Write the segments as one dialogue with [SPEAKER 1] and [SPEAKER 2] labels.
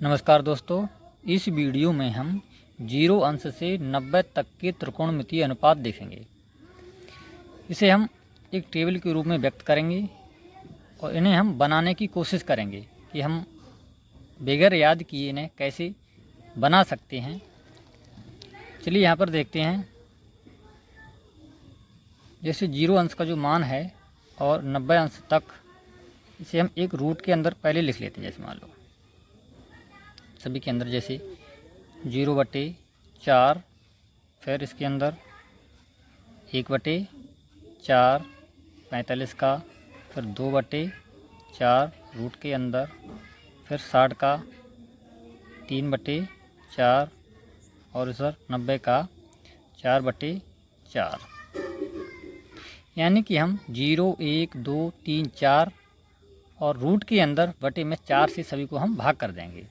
[SPEAKER 1] नमस्कार दोस्तों, इस वीडियो में हम 0 अंश से 90 तक के त्रिकोणमितीय अनुपात देखेंगे। इसे हम एक टेबल के रूप में व्यक्त करेंगे और इन्हें हम बनाने की कोशिश करेंगे कि हम बगैर याद किए इन्हें कैसे बना सकते हैं। चलिए यहाँ पर देखते हैं। जैसे 0 अंश का जो मान है और 90 अंश तक, इसे हम एक रूट के अंदर पहले लिख लेते हैं। जैसे मान लो सभी के अंदर जैसे 0/4, फिर इसके अंदर 1/4 45 का, फिर 2/4 रूट के अंदर, फिर 60 का 3/4 और इधर 90 का 4/4। यानी कि हम 0, 1, 2, 3, 4 और रूट के अंदर बटे में 4 से सभी को हम भाग कर देंगे।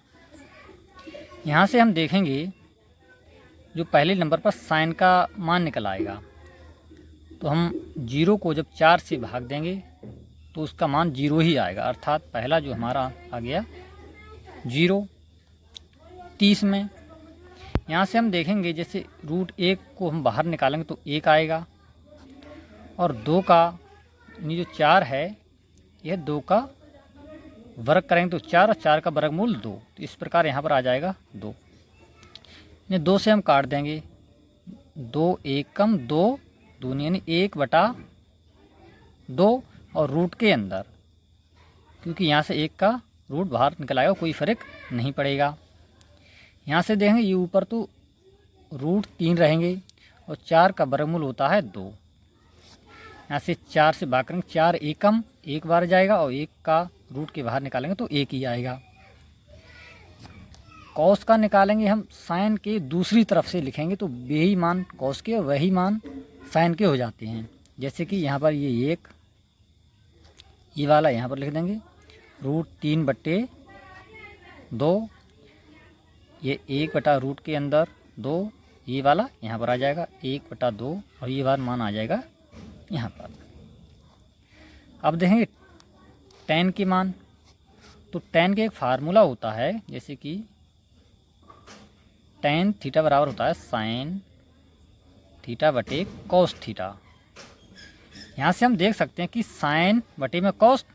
[SPEAKER 1] यहाँ से हम देखेंगे जो पहले नंबर पर साइन का मान निकल आएगा, तो हम 0 को जब 4 से भाग देंगे तो उसका मान 0 ही आएगा। अर्थात पहला जो हमारा आ गया 0 30 में। यहाँ से हम देखेंगे जैसे रूट 1 को हम बाहर निकालेंगे तो 1 आएगा, और 2 का यानी जो 4 है यह 2 का वर्ग करेंगे तो 4 और 4 का वर्गमूल 2, तो इस प्रकार यहाँ पर आ जाएगा 2। यानी 2 से हम काट देंगे, 2 1 कम 2 दूनी यानी 1/2, और रूट के अंदर क्योंकि यहाँ से 1 का रूट बाहर निकल आएगा, कोई फर्क नहीं पड़ेगा। यहाँ से देखेंगे ये ऊपर तो रूट 3 रहेंगे और 4 का वर्गमूल होता है 2। यहाँ से 4 से भाग करेंगे, 4 एकम 1 बार जाएगा और 1 का रूट के बाहर निकालेंगे तो 1 ही आएगा। कॉस का निकालेंगे हम साइन के दूसरी तरफ से लिखेंगे तो यही मान कॉस के वही मान साइन के हो जाते हैं। जैसे कि यहाँ पर ये 1 ये वाला यहाँ पर लिख देंगे रूट 3/2, ये 1/रूट के अंदर 2, ये वाला यहाँ पर आ जाएगा 1/2 और ये बार मान आ जाएगा यहाँ पर। अब देखेंगे tan के मान, तो tan के एक फार्मूला होता है, जैसे कि tan थीटा बराबर होता है साइन थीटा बटे कॉस थीटा। यहाँ से हम देख सकते हैं कि साइन बटे में कॉस,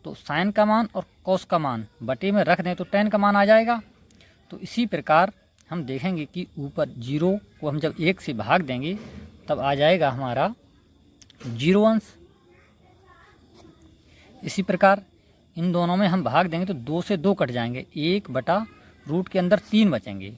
[SPEAKER 1] तो साइन का मान और कॉस का मान बटे में रख दें तो tan का मान आ जाएगा। तो इसी प्रकार हम देखेंगे कि ऊपर 0 को हम जब 1 से भाग देंगे तब आ जाएगा हमारा 0 अंश। इसी प्रकार इन दोनों में हम भाग देंगे तो 2 से 2 कट जाएंगे, 1/रूट के अंदर 3 बचेंगे।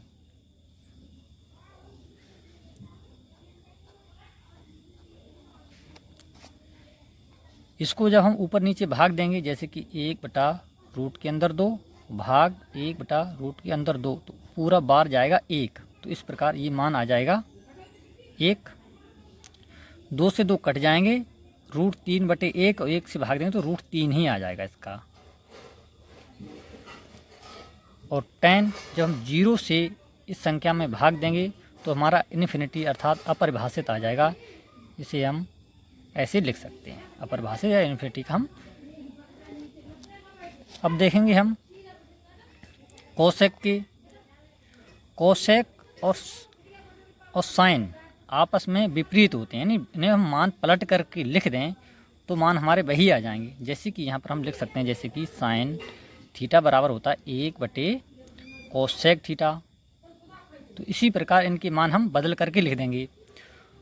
[SPEAKER 1] इसको जब हम ऊपर नीचे भाग देंगे, जैसे कि 1/रूट के अंदर 2 भाग 1/रूट के अंदर 2, तो पूरा बार जाएगा 1। तो इस प्रकार ये मान आ जाएगा 1। 2 से 2 कट जाएंगे, रूट 3/1 और 1 से भाग देंगे तो रूट 3 ही आ जाएगा इसका। और tan जब हम 0 से इस संख्या में भाग देंगे तो हमारा इन्फिनिटी अर्थात अपरिभाषित आ जाएगा। इसे हम ऐसे लिख सकते हैं, अपरिभाषित या इन्फिनिटी का हम। अब देखेंगे हम कोसेक के। कोसेक और साइन आपस में विपरीत होते हैं, यानी इन्हें हम मान पलट करके लिख दें तो मान हमारे वही आ जाएंगे। जैसे कि यहाँ पर हम लिख सकते हैं, जैसे कि साइन थीटा बराबर होता है 1/कोसेक थीटा। तो इसी प्रकार इनके मान हम बदल करके लिख देंगे।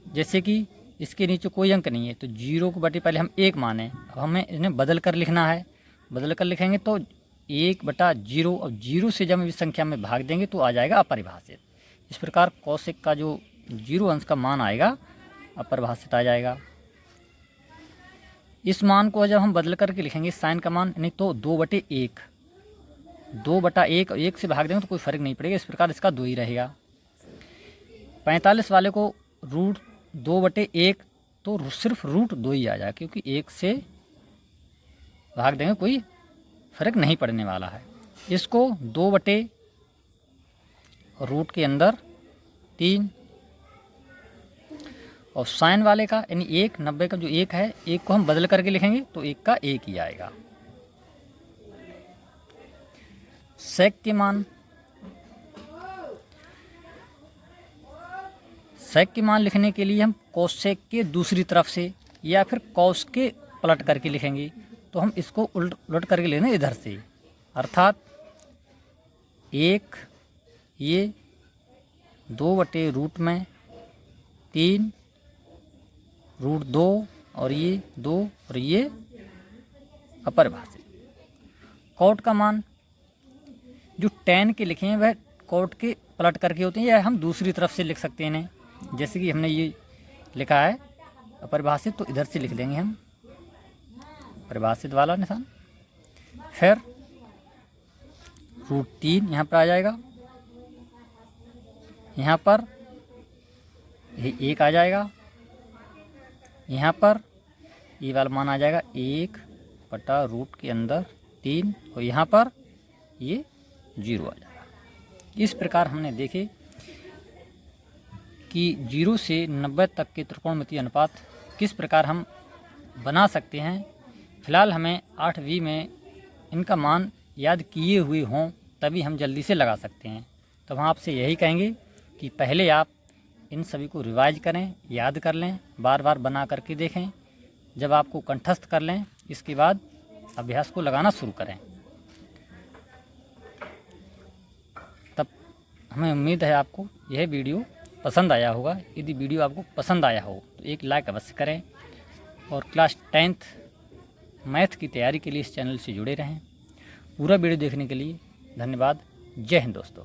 [SPEAKER 1] जैसे कि इसके नीचे कोई अंक नहीं है तो 0 को बटे पहले हम 1 माने, अब हमें इन्हें बदल कर लिखना है। बदल कर लिखेंगे तो 1/0, और 0 से जब हम इस संख्या में भाग देंगे तो आ जाएगा अपरिभाषित। इस प्रकार कोसेक का जो 0 अंश का मान आएगा अपरिभाषित आ जाएगा। इस मान को जब हम बदल करके लिखेंगे साइन का मान, नहीं तो 2/1 और 1 से भाग देंगे तो कोई फर्क नहीं पड़ेगा। इस प्रकार इसका 2 ही रहेगा। 45 वाले को रूट 2/1 तो सिर्फ रूट 2 ही आ जाएगा, क्योंकि 1 से भाग देंगे कोई फर्क नहीं पड़ने वाला है। इसको 2/रूट के अंदर 3, और साइन वाले का यानी 1 90 का जो 1 है, 1 को हम बदल करके लिखेंगे तो 1 का 1 ही आएगा। सेक के मान सेक के मान लिखने के लिए हम कोसेक के दूसरी तरफ से या फिर कॉस के पलट करके लिखेंगे। तो हम इसको उलट करके लेना इधर से, अर्थात 1 ये 2/√3 √2 और ये 2 और ये अपरिभाषित। कॉट का मान जो tan के लिखे हैं वह कॉट के पलट करके होते हैं, या हम दूसरी तरफ से लिख सकते हैं इन्हें। जैसे कि हमने ये लिखा है अपरिभाषित, तो इधर से लिख देंगे हम परिभाषित वाला निशान। फिर √3 यहाँ पर आ जाएगा, यहाँ पर ये 1 आ जाएगा, यहाँ पर ये वाला मान आ जाएगा 1/रूट के अंदर 3 और यहाँ पर ये 0 आ जाएगा। इस प्रकार हमने देखे कि 0 से 90 तक के त्रिकोणमितीय अनुपात किस प्रकार हम बना सकते हैं। फिलहाल हमें 8वीं में इनका मान याद किए हुए हों तभी हम जल्दी से लगा सकते हैं। तो हम आपसे यही कहेंगे कि पहले आप इन सभी को रिवाइज करें, याद कर लें, बार बार बना करके देखें। जब आपको कंठस्थ कर लें इसके बाद अभ्यास को लगाना शुरू करें। तब हमें उम्मीद है आपको यह वीडियो पसंद आया होगा। यदि वीडियो आपको पसंद आया हो तो एक लाइक अवश्य करें और क्लास 10th मैथ की तैयारी के लिए इस चैनल से जुड़े रहें। पूरा वीडियो देखने के लिए धन्यवाद। जय हिंद दोस्तों।